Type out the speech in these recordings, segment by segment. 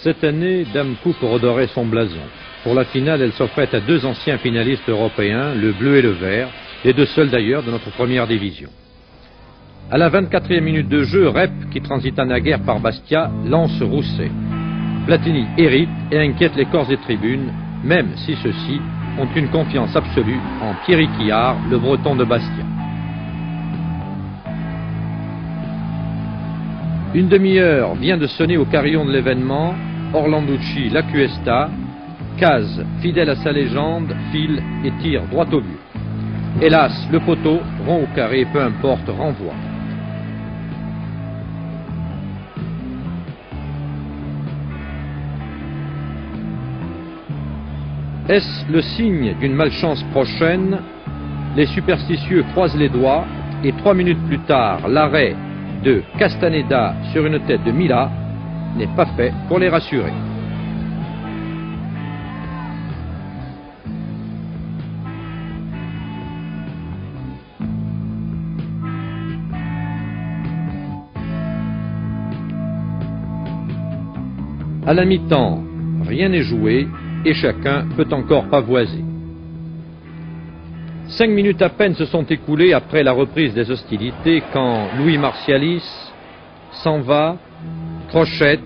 Cette année, Dame Coupe redorait son blason. Pour la finale, elle s'offrait à deux anciens finalistes européens, le bleu et le vert, les deux seuls d'ailleurs de notre première division. À la 24e minute de jeu, Rep, qui transita naguère par Bastia, lance Rousset. Platini hérite et inquiète les corps des tribunes, même si ceux-ci ont une confiance absolue en Thierry Quillard, le breton de Bastia. Une demi-heure vient de sonner au carillon de l'événement. Orlanducci, la Cuesta, Caz, fidèle à sa légende, file et tire droit au but. Hélas, le poteau, rond ou carré, peu importe, renvoie. Est-ce le signe d'une malchance prochaine? Les superstitieux croisent les doigts et 3 minutes plus tard, l'arrêt de Castaneda sur une tête de Mila n'est pas fait pour les rassurer. À la mi-temps, rien n'est joué et chacun peut encore pavoiser. 5 minutes à peine se sont écoulées après la reprise des hostilités quand Louis Martialis s'en va, crochette,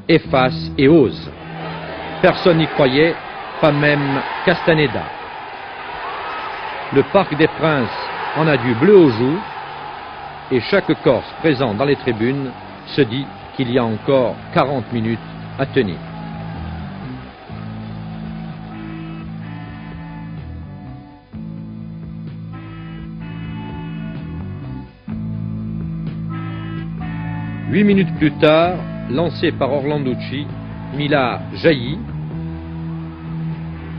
efface et ose. Personne n'y croyait, pas même Castaneda. Le Parc des Princes en a du bleu aux joues et chaque Corse présent dans les tribunes se dit qu'il y a encore 40 minutes à tenir. Huit minutes plus tard, lancé par Orlanducci, Mila jaillit,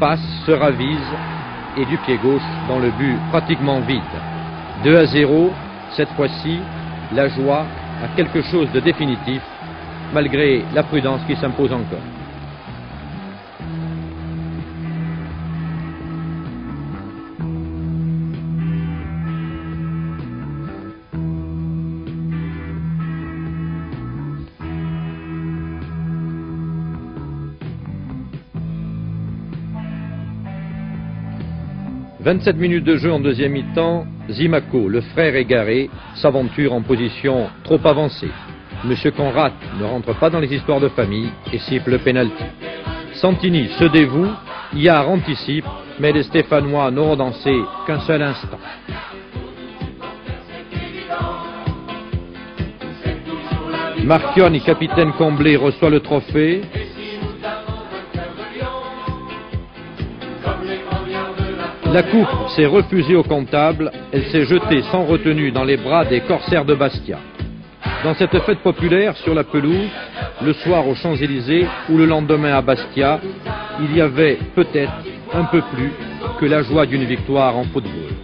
passe, se ravise et du pied gauche dans le but pratiquement vide. 2-0, cette fois-ci, la joie a quelque chose de définitif, malgré la prudence qui s'impose encore. « 27 minutes de jeu en deuxième mi-temps, Zimaco, le frère égaré, s'aventure en position trop avancée. Monsieur Conrad ne rentre pas dans les histoires de famille et siffle le pénalty. Santini se dévoue, Iard anticipe, mais les Stéphanois n'auront dansé qu'un seul instant. Marchionni, capitaine comblé, reçoit le trophée. La coupe s'est refusée au comptable, elle s'est jetée sans retenue dans les bras des corsaires de Bastia. Dans cette fête populaire sur la pelouse, le soir aux Champs-Élysées ou le lendemain à Bastia, il y avait peut-être un peu plus que la joie d'une victoire en football.